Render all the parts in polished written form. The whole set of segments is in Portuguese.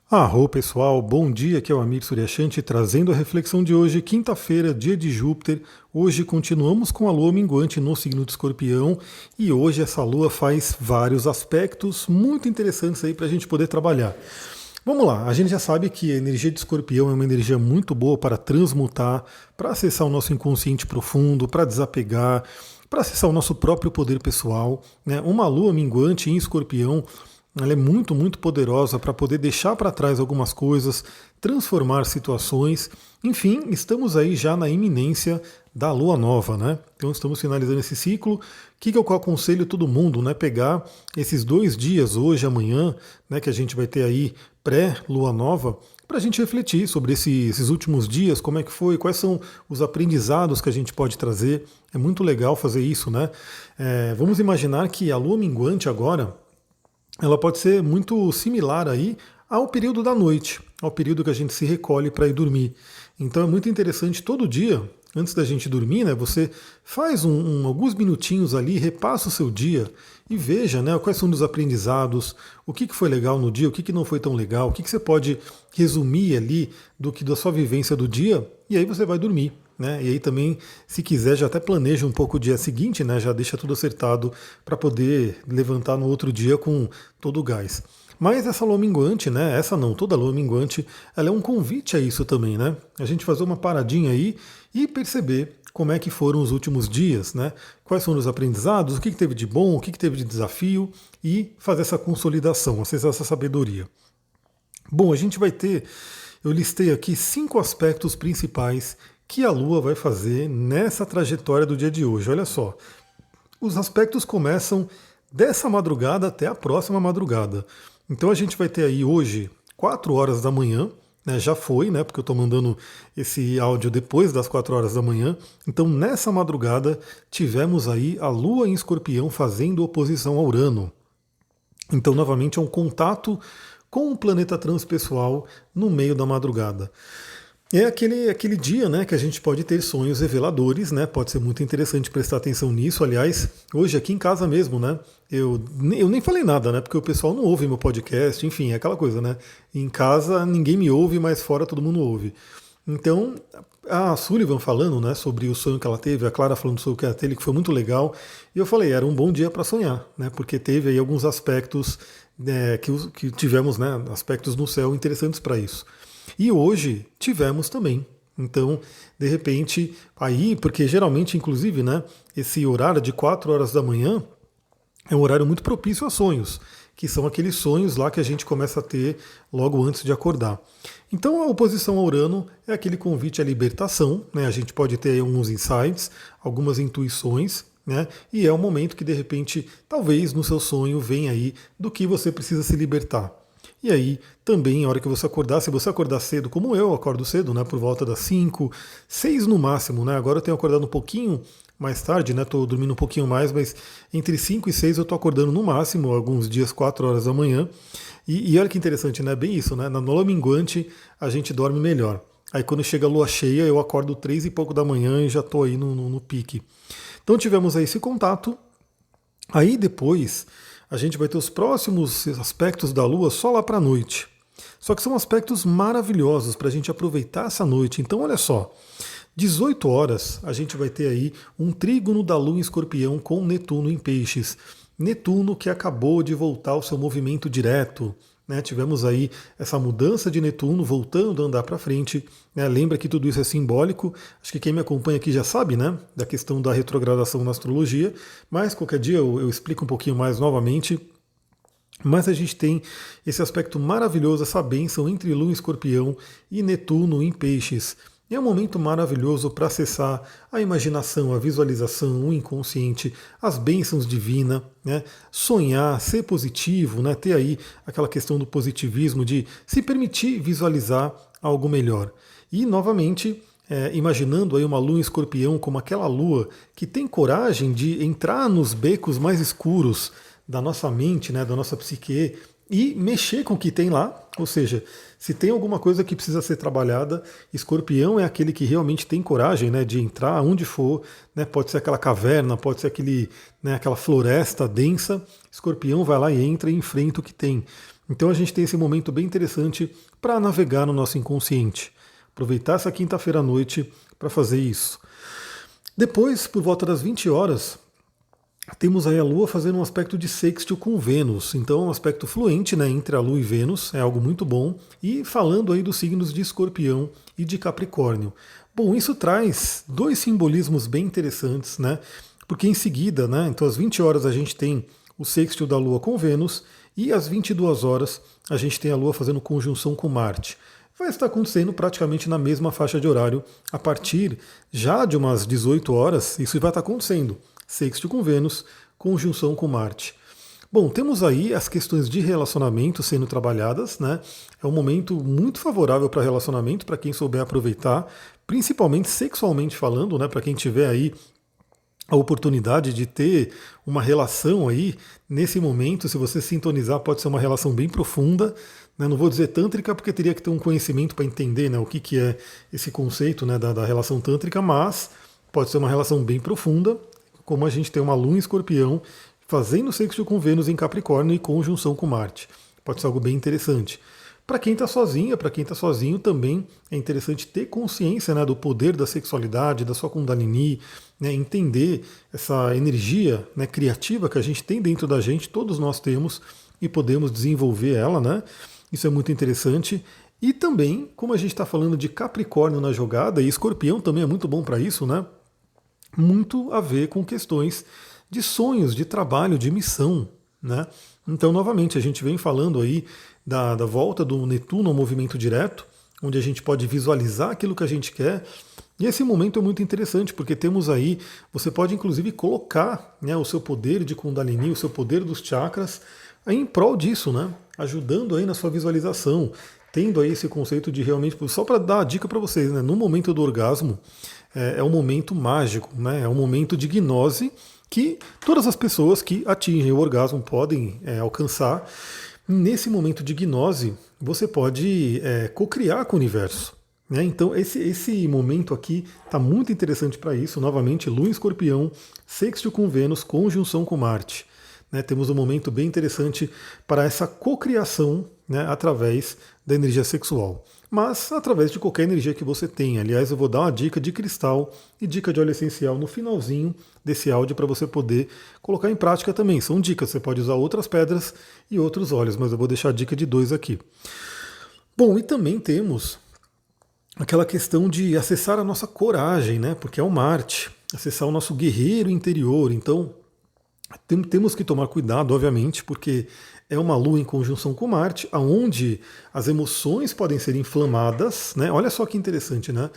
Arro pessoal, bom dia, aqui é o Amir Suryashanti trazendo a reflexão de hoje, quinta-feira, dia de Júpiter. Hoje continuamos com a lua minguante no signo de Escorpião e hoje essa lua faz vários aspectos muito interessantes aí para a gente poder trabalhar. Vamos lá, a gente já sabe que a energia de Escorpião é uma energia muito boa para transmutar, para acessar o nosso inconsciente profundo, para desapegar, para acessar o nosso próprio poder pessoal, né? Uma lua minguante em Escorpião, ela é muito, muito poderosa para poder deixar para trás algumas coisas, transformar situações. Enfim, estamos aí já na iminência da lua nova, né? Então estamos finalizando esse ciclo. O que eu aconselho todo mundo, né? Pegar esses 2 dias, hoje e amanhã, né? Que a gente vai ter aí pré-lua nova, para a gente refletir sobre esses últimos dias, como é que foi, quais são os aprendizados que a gente pode trazer. É muito legal fazer isso, né? Vamos imaginar que a lua minguante agora ela pode ser muito similar aí ao período da noite, ao período que a gente se recolhe para ir dormir. Então é muito interessante todo dia, antes da gente dormir, né, você faz alguns minutinhos ali, repassa o seu dia e veja, né, quais são os aprendizados, o que foi legal no dia, o que não foi tão legal, o que você pode resumir ali da sua vivência do dia, e aí você vai dormir. Né? E aí também, se quiser, já até planeja um pouco o dia seguinte, né? Já deixa tudo acertado para poder levantar no outro dia com todo o gás. Mas essa lua minguante, né? Essa não, toda lua minguante, ela é um convite a isso também, né? A gente fazer uma paradinha aí e perceber como é que foram os últimos dias, né? Quais foram os aprendizados, o que teve de bom, o que teve de desafio e fazer essa consolidação, acessar essa sabedoria. Bom, a gente vai ter, eu listei aqui 5 aspectos principais que a Lua vai fazer nessa trajetória do dia de hoje. Olha só, os aspectos começam dessa madrugada até a próxima madrugada. Então a gente vai ter aí hoje 4 horas da manhã, né, já foi, né, porque eu estou mandando esse áudio depois das 4 horas da manhã. Então nessa madrugada tivemos aí a Lua em Escorpião fazendo oposição a Urano. Então novamente é um contato com o planeta transpessoal no meio da madrugada. É aquele dia, né, que a gente pode ter sonhos reveladores, né? Pode ser muito interessante prestar atenção nisso. Aliás, hoje aqui em casa mesmo, né? Eu nem falei nada, né? Porque o pessoal não ouve meu podcast, enfim, é aquela coisa, né? Em casa ninguém me ouve, mas fora todo mundo ouve. Então, a Sullivan falando, né, sobre o sonho que ela teve, a Clara falando sobre o que ela teve, que foi muito legal. E eu falei, era um bom dia para sonhar, né? Porque teve aí alguns aspectos que tivemos, né? Aspectos no céu interessantes para isso. E hoje tivemos também. Então, de repente, aí, porque geralmente, inclusive, né, esse horário de 4 horas da manhã é um horário muito propício a sonhos, que são aqueles sonhos lá que a gente começa a ter logo antes de acordar. Então, a oposição a Urano é aquele convite à libertação, né? A gente pode ter aí alguns insights, algumas intuições, né? E é um momento que, de repente, talvez no seu sonho venha aí do que você precisa se libertar. E aí, também, a hora que você acordar, se você acordar cedo, como eu acordo cedo, né, por volta das 5, 6 no máximo, né? Agora eu tenho acordado um pouquinho mais tarde, né? Tô dormindo um pouquinho mais, mas entre 5 e 6 eu tô acordando no máximo, alguns dias 4 horas da manhã. E olha que interessante, né? Bem isso, né? Na lua minguante a gente dorme melhor. Aí quando chega a lua cheia, eu acordo 3 e pouco da manhã e já tô aí no pique. Então tivemos aí esse contato. Aí depois a gente vai ter os próximos aspectos da Lua só lá para a noite. Só que são aspectos maravilhosos para a gente aproveitar essa noite. Então, olha só, 18 horas a gente vai ter aí um trígono da Lua em Escorpião com Netuno em Peixes. Netuno que acabou de voltar ao seu movimento direto. Né, tivemos aí essa mudança de Netuno voltando a andar para frente. Né, lembra que tudo isso é simbólico. Acho que quem me acompanha aqui já sabe, né, da questão da retrogradação na astrologia. Mas qualquer dia eu explico um pouquinho mais novamente. Mas a gente tem esse aspecto maravilhoso, essa bênção entre Lua em Escorpião e Netuno em Peixes. É um momento maravilhoso para acessar a imaginação, a visualização, o inconsciente, as bênçãos divinas, né? Sonhar, ser positivo, né? Ter aí aquela questão do positivismo, de se permitir visualizar algo melhor. E, novamente, imaginando aí uma lua em Escorpião como aquela lua que tem coragem de entrar nos becos mais escuros da nossa mente, né? Da nossa psique, e mexer com o que tem lá, ou seja, se tem alguma coisa que precisa ser trabalhada, Escorpião é aquele que realmente tem coragem, né, de entrar onde for, né, pode ser aquela caverna, pode ser aquela floresta densa, Escorpião vai lá e entra e enfrenta o que tem. Então a gente tem esse momento bem interessante para navegar no nosso inconsciente. Aproveitar essa quinta-feira à noite para fazer isso. Depois, por volta das 20 horas, temos aí a Lua fazendo um aspecto de sextil com Vênus. Então é um aspecto fluente, né, entre a Lua e Vênus, é algo muito bom. E falando aí dos signos de Escorpião e de Capricórnio. Bom, isso traz dois simbolismos bem interessantes, né? Porque em seguida, né, então às 20 horas a gente tem o sextil da Lua com Vênus e às 22 horas a gente tem a Lua fazendo conjunção com Marte. Vai estar acontecendo praticamente na mesma faixa de horário a partir já de umas 18 horas, isso vai estar acontecendo. Sextil com Vênus, conjunção com Marte. Bom, temos aí as questões de relacionamento sendo trabalhadas, né? É um momento muito favorável para relacionamento, para quem souber aproveitar, principalmente sexualmente falando, né? Para quem tiver aí a oportunidade de ter uma relação aí nesse momento, se você sintonizar, pode ser uma relação bem profunda, né? Não vou dizer tântrica porque teria que ter um conhecimento para entender, né, o que é esse conceito, né, da relação tântrica, mas pode ser uma relação bem profunda, como a gente tem uma Lua em Escorpião fazendo sextil com Vênus em Capricórnio e conjunção com Marte. Pode ser algo bem interessante. Para quem está sozinha, para quem está sozinho, também é interessante ter consciência, né, do poder da sexualidade, da sua Kundalini, né, entender essa energia, né, criativa que a gente tem dentro da gente, todos nós temos, e podemos desenvolver ela, né? Isso é muito interessante. E também, como a gente está falando de Capricórnio na jogada, e Escorpião também é muito bom para isso, né? Muito a ver com questões de sonhos, de trabalho, de missão, né? Então, novamente, a gente vem falando aí da volta do Netuno ao movimento direto, onde a gente pode visualizar aquilo que a gente quer. E esse momento é muito interessante, porque temos aí, você pode inclusive colocar, né, o seu poder de Kundalini, o seu poder dos chakras, aí em prol disso, né? Ajudando aí na sua visualização, tendo aí esse conceito de realmente, só para dar a dica para vocês, né? No momento do orgasmo, é um momento mágico, né? É um momento de gnose que todas as pessoas que atingem o orgasmo podem alcançar. Nesse momento de gnose, você pode co-criar com o universo, né? Então esse momento aqui está muito interessante para isso. Novamente, Lua em Escorpião, sextil com Vênus, conjunção com Marte. Né? Temos um momento bem interessante para essa cocriação, né, através da energia sexual. Mas através de qualquer energia que você tenha. Aliás, eu vou dar uma dica de cristal e dica de óleo essencial no finalzinho desse áudio para você poder colocar em prática também. São dicas, você pode usar outras pedras e outros óleos, mas eu vou deixar a dica de 2 aqui. Bom, e também temos aquela questão de acessar a nossa coragem, né? Porque é o Marte, acessar o nosso guerreiro interior. Então, temos que tomar cuidado, obviamente, porque é uma Lua em conjunção com Marte, aonde as emoções podem ser inflamadas, né? Olha só que interessante, né?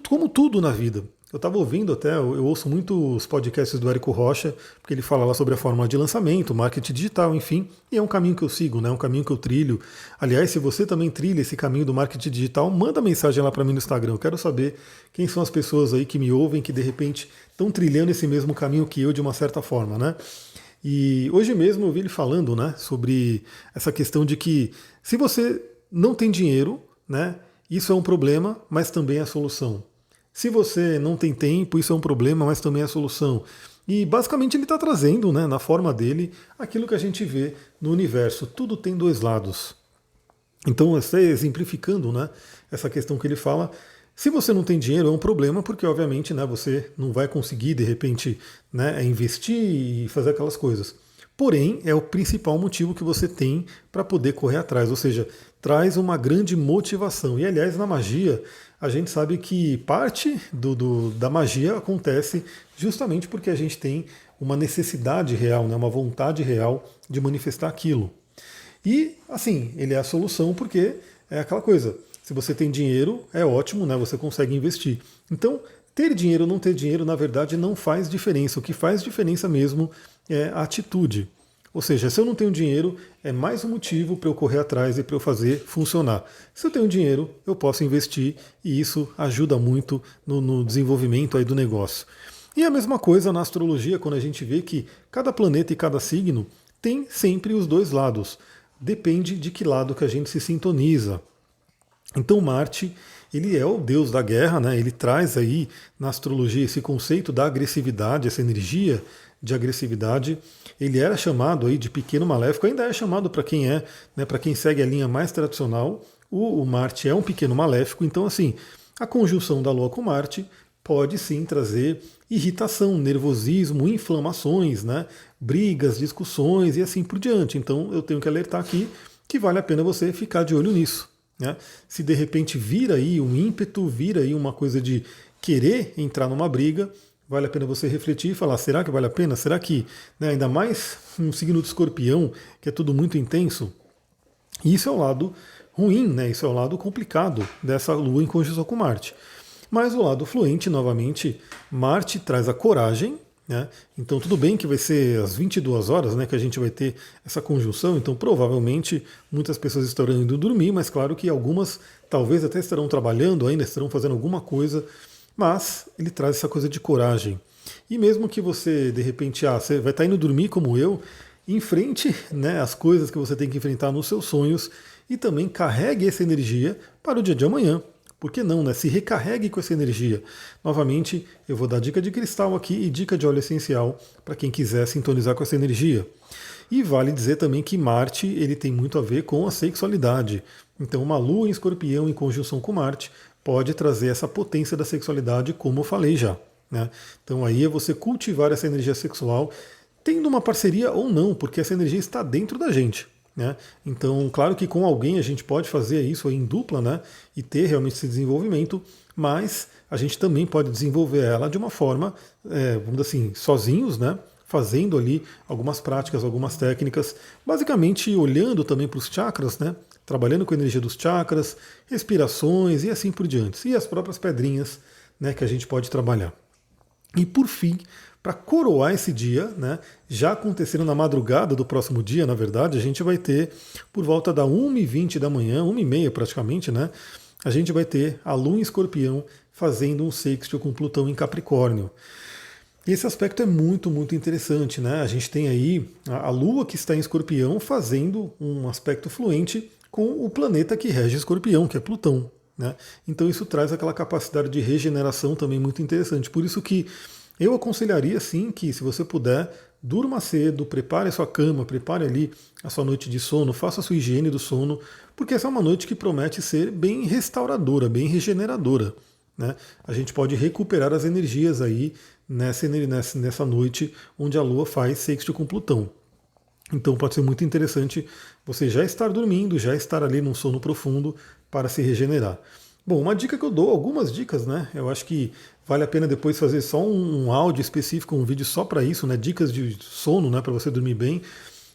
Como tudo na vida. Eu estava ouvindo até, eu ouço muito os podcasts do Érico Rocha, porque ele fala lá sobre a forma de lançamento, marketing digital, enfim, e é um caminho que eu sigo, né? Um caminho que eu trilho. Aliás, se você também trilha esse caminho do marketing digital, manda mensagem lá para mim no Instagram. Eu quero saber quem são as pessoas aí que me ouvem, que de repente estão trilhando esse mesmo caminho que eu de uma certa forma, né? E hoje mesmo eu vi ele falando, né, sobre essa questão de que se você não tem dinheiro, né, isso é um problema, mas também é a solução. Se você não tem tempo, isso é um problema, mas também é a solução. E basicamente ele está trazendo, né, na forma dele, aquilo que a gente vê no universo. Tudo tem dois lados. Então, exemplificando, né, essa questão que ele fala, se você não tem dinheiro é um problema, porque obviamente, né, você não vai conseguir de repente, né, investir e fazer aquelas coisas. Porém, é o principal motivo que você tem para poder correr atrás, ou seja, traz uma grande motivação. E aliás, na magia, a gente sabe que parte da magia acontece justamente porque a gente tem uma necessidade real, né, uma vontade real de manifestar aquilo. E, assim, ele é a solução porque é aquela coisa. Se você tem dinheiro, é ótimo, né? Você consegue investir. Então, ter dinheiro ou não ter dinheiro, na verdade, não faz diferença. O que faz diferença mesmo é a atitude. Ou seja, se eu não tenho dinheiro, é mais um motivo para eu correr atrás e para eu fazer funcionar. Se eu tenho dinheiro, eu posso investir e isso ajuda muito no desenvolvimento aí do negócio. E a mesma coisa na astrologia, quando a gente vê que cada planeta e cada signo tem sempre os dois lados. Depende de que lado que a gente se sintoniza. Então Marte, ele é o deus da guerra, né? Ele traz aí na astrologia esse conceito da agressividade, essa energia de agressividade. Ele era chamado aí de pequeno maléfico, ainda é chamado para quem é, né, para quem segue a linha mais tradicional, o Marte é um pequeno maléfico. Então, assim, a conjunção da Lua com Marte pode sim trazer irritação, nervosismo, inflamações, né, brigas, discussões e assim por diante. Então, eu tenho que alertar aqui que vale a pena você ficar de olho nisso, né? Se de repente vir aí um ímpeto, vir aí uma coisa de querer entrar numa briga, vale a pena você refletir e falar, será que vale a pena? Será que, né, ainda mais um signo de Escorpião, que é tudo muito intenso? E isso é o lado ruim, né? Isso é o lado complicado dessa Lua em conjunção com Marte. Mas o lado fluente, novamente, Marte traz a coragem, né? Então tudo bem que vai ser às 22 horas, né, que a gente vai ter essa conjunção, então provavelmente muitas pessoas estarão indo dormir, mas claro que algumas talvez até estarão trabalhando ainda, estarão fazendo alguma coisa, mas ele traz essa coisa de coragem. E mesmo que você, de repente, você vai estar indo dormir como eu, enfrente, né, as coisas que você tem que enfrentar nos seus sonhos e também carregue essa energia para o dia de amanhã. Por que não, né? Se recarregue com essa energia. Novamente, eu vou dar dica de cristal aqui e dica de óleo essencial para quem quiser sintonizar com essa energia. E vale dizer também que Marte ele tem muito a ver com a sexualidade. Então, uma Lua em Escorpião em conjunção com Marte pode trazer essa potência da sexualidade, como eu falei já, né? Então, aí é você cultivar essa energia sexual, tendo uma parceria ou não, porque essa energia está dentro da gente, né? Então, claro que com alguém a gente pode fazer isso aí em dupla, né? E ter realmente esse desenvolvimento, mas a gente também pode desenvolver ela de uma forma, vamos dizer assim, sozinhos, né? Fazendo ali algumas práticas, algumas técnicas, basicamente olhando também para os chakras, né? Trabalhando com a energia dos chakras, respirações e assim por diante. E as próprias pedrinhas, né, que a gente pode trabalhar. E por fim, para coroar esse dia, né, já acontecendo na madrugada do próximo dia, na verdade, a gente vai ter, por volta da 1h20 da manhã, 1h30 praticamente, né, a gente vai ter a Lua em Escorpião fazendo um sextil com Plutão em Capricórnio. Esse aspecto é muito, muito interessante, né? A gente tem aí a Lua que está em Escorpião fazendo um aspecto fluente com o planeta que rege Escorpião, que é Plutão, né? Então isso traz aquela capacidade de regeneração também muito interessante. Por isso que eu aconselharia sim que, se você puder, durma cedo, prepare a sua cama, prepare ali a sua noite de sono, faça a sua higiene do sono, porque essa é uma noite que promete ser bem restauradora, bem regeneradora, né? A gente pode recuperar as energias aí nessa noite onde a Lua faz sexto com Plutão. Então pode ser muito interessante você já estar dormindo, já estar ali num sono profundo para se regenerar. Bom, uma dica que eu dou, algumas dicas, né? Eu acho que vale a pena depois fazer só um áudio específico, um vídeo só para isso, né? Dicas de sono, né? Para você dormir bem.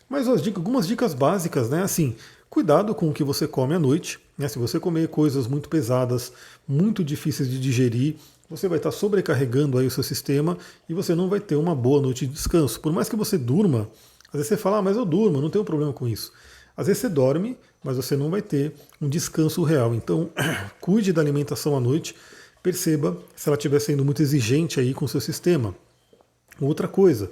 Mas algumas dicas básicas, né? Assim, cuidado com o que você come à noite, né? Se você comer coisas muito pesadas, muito difíceis de digerir, você vai estar sobrecarregando aí o seu sistema e você não vai ter uma boa noite de descanso. Por mais que você durma, às vezes você fala, mas eu durmo, não tenho problema com isso. Às vezes você dorme, mas você não vai ter um descanso real. Então, cuide da alimentação à noite, perceba se ela estiver sendo muito exigente aí com o seu sistema. Outra coisa,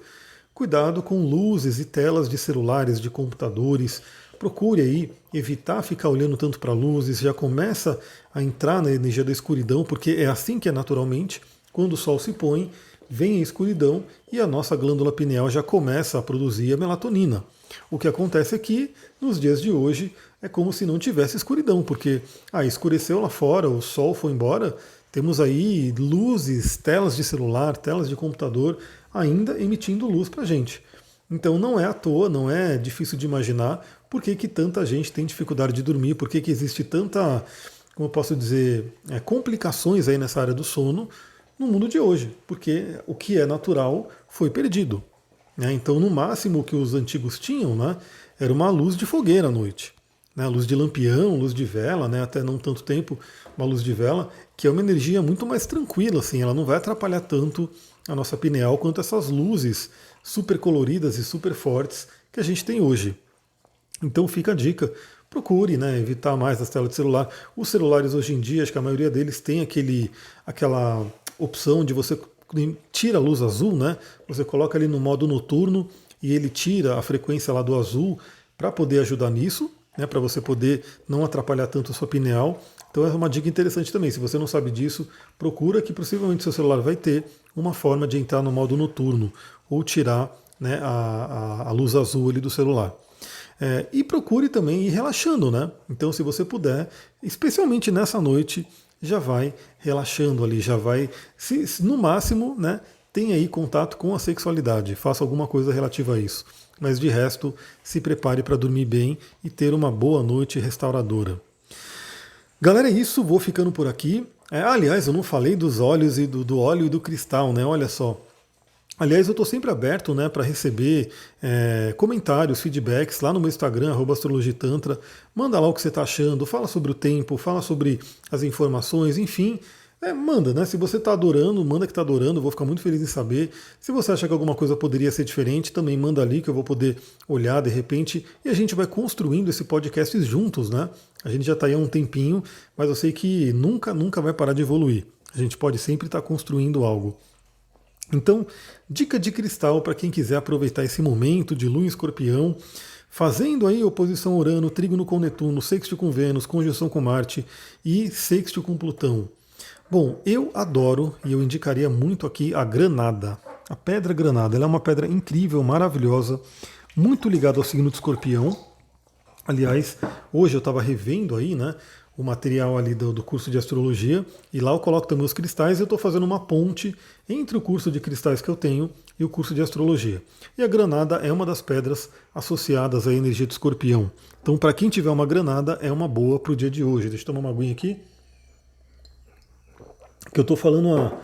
cuidado com luzes e telas de celulares, de computadores. Procure aí evitar ficar olhando tanto para luzes, já começa a entrar na energia da escuridão, porque é assim que é naturalmente, quando o sol se põe, vem a escuridão e a nossa glândula pineal já começa a produzir a melatonina. O que acontece é que, nos dias de hoje, é como se não tivesse escuridão, porque escureceu lá fora, o sol foi embora, temos aí luzes, telas de celular, telas de computador ainda emitindo luz para a gente. Então não é à toa, não é difícil de imaginar por que tanta gente tem dificuldade de dormir, por que existe tanta, como eu posso dizer, complicações aí nessa área do sono no mundo de hoje, porque o que é natural foi perdido, né? Então, no máximo, o que os antigos tinham, né, era uma luz de fogueira à noite, né, luz de lampião, luz de vela, né, até não tanto tempo, uma luz de vela, que é uma energia muito mais tranquila, assim, ela não vai atrapalhar tanto a nossa pineal quanto essas luzes super coloridas e super fortes que a gente tem hoje. Então fica a dica, procure, né, evitar mais as telas de celular. Os celulares hoje em dia, acho que a maioria deles tem aquela opção de você tira a luz azul, né? Você coloca ali no modo noturno e ele tira a frequência lá do azul para poder ajudar nisso. né, para você poder não atrapalhar tanto a sua pineal. Então é uma dica interessante também. Se você não sabe disso, procura que possivelmente seu celular vai ter uma forma de entrar no modo noturno ou tirar, né, a luz azul ali do celular. E procure também ir relaxando, né? Então, se você puder, especialmente nessa noite, já vai relaxando ali, já vai, no máximo, né, tenha aí contato com a sexualidade, faça alguma coisa relativa a isso. Mas de resto, se prepare para dormir bem e ter uma boa noite restauradora. Galera, é isso, vou ficando por aqui. Aliás, eu não falei dos óleos e do óleo e do cristal, né? Olha só. Aliás, eu estou sempre aberto, né, para receber comentários, feedbacks lá no meu Instagram, @astrologitantra. Manda lá o que você está achando, fala sobre o tempo, fala sobre as informações, enfim. Manda, né? Se você está adorando, manda que está adorando, eu vou ficar muito feliz em saber. Se você acha que alguma coisa poderia ser diferente, também manda ali que eu vou poder olhar de repente e a gente vai construindo esse podcast juntos, né? A gente já está aí há um tempinho, mas eu sei que nunca vai parar de evoluir. A gente pode sempre estar construindo algo. Então, dica de cristal para quem quiser aproveitar esse momento de Lua em Escorpião, fazendo aí oposição Urano, trígono com Netuno, sextil com Vênus, conjunção com Marte e sextil com Plutão. Bom, eu adoro e eu indicaria muito aqui a granada. A pedra granada, ela é uma pedra incrível, maravilhosa, muito ligada ao signo de Escorpião. Aliás, hoje eu estava revendo aí, né, o material ali do curso de astrologia e lá eu coloco também os cristais e eu estou fazendo uma ponte entre o curso de cristais que eu tenho e o curso de astrologia. E a granada é uma das pedras associadas à energia de Escorpião. Então, para quem tiver uma granada, é uma boa para o dia de hoje. Deixa eu tomar uma aguinha aqui. Que eu estou falando há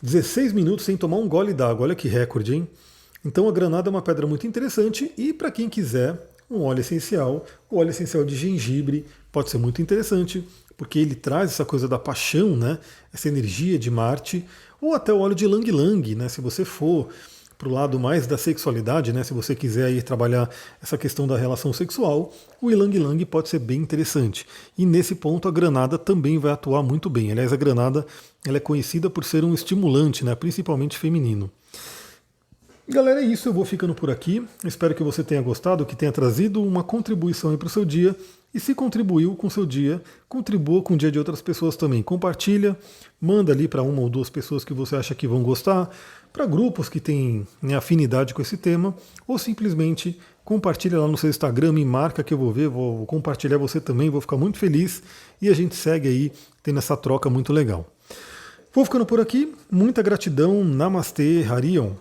16 minutos sem tomar um gole d'água. Olha que recorde, hein? Então a granada é uma pedra muito interessante e para quem quiser um óleo essencial, o óleo essencial de gengibre pode ser muito interessante, porque ele traz essa coisa da paixão, né? Essa energia de Marte, ou até o óleo de Ylang Ylang, né? Se você for para o lado mais da sexualidade, né? Se você quiser ir trabalhar essa questão da relação sexual, o Ylang Ylang pode ser bem interessante. E nesse ponto a granada também vai atuar muito bem. Aliás, a granada ela é conhecida por ser um estimulante, né? Principalmente feminino. Galera, é isso, eu vou ficando por aqui. Espero que você tenha gostado, que tenha trazido uma contribuição para o seu dia. E se contribuiu com o seu dia, contribua com o dia de outras pessoas também. Compartilha, manda ali para uma ou duas pessoas que você acha que vão gostar, para grupos que têm, né, afinidade com esse tema, ou simplesmente compartilha lá no seu Instagram, me marca que eu vou ver, vou compartilhar você também, vou ficar muito feliz e a gente segue aí tendo essa troca muito legal. Vou ficando por aqui, muita gratidão, Namastê, Harion.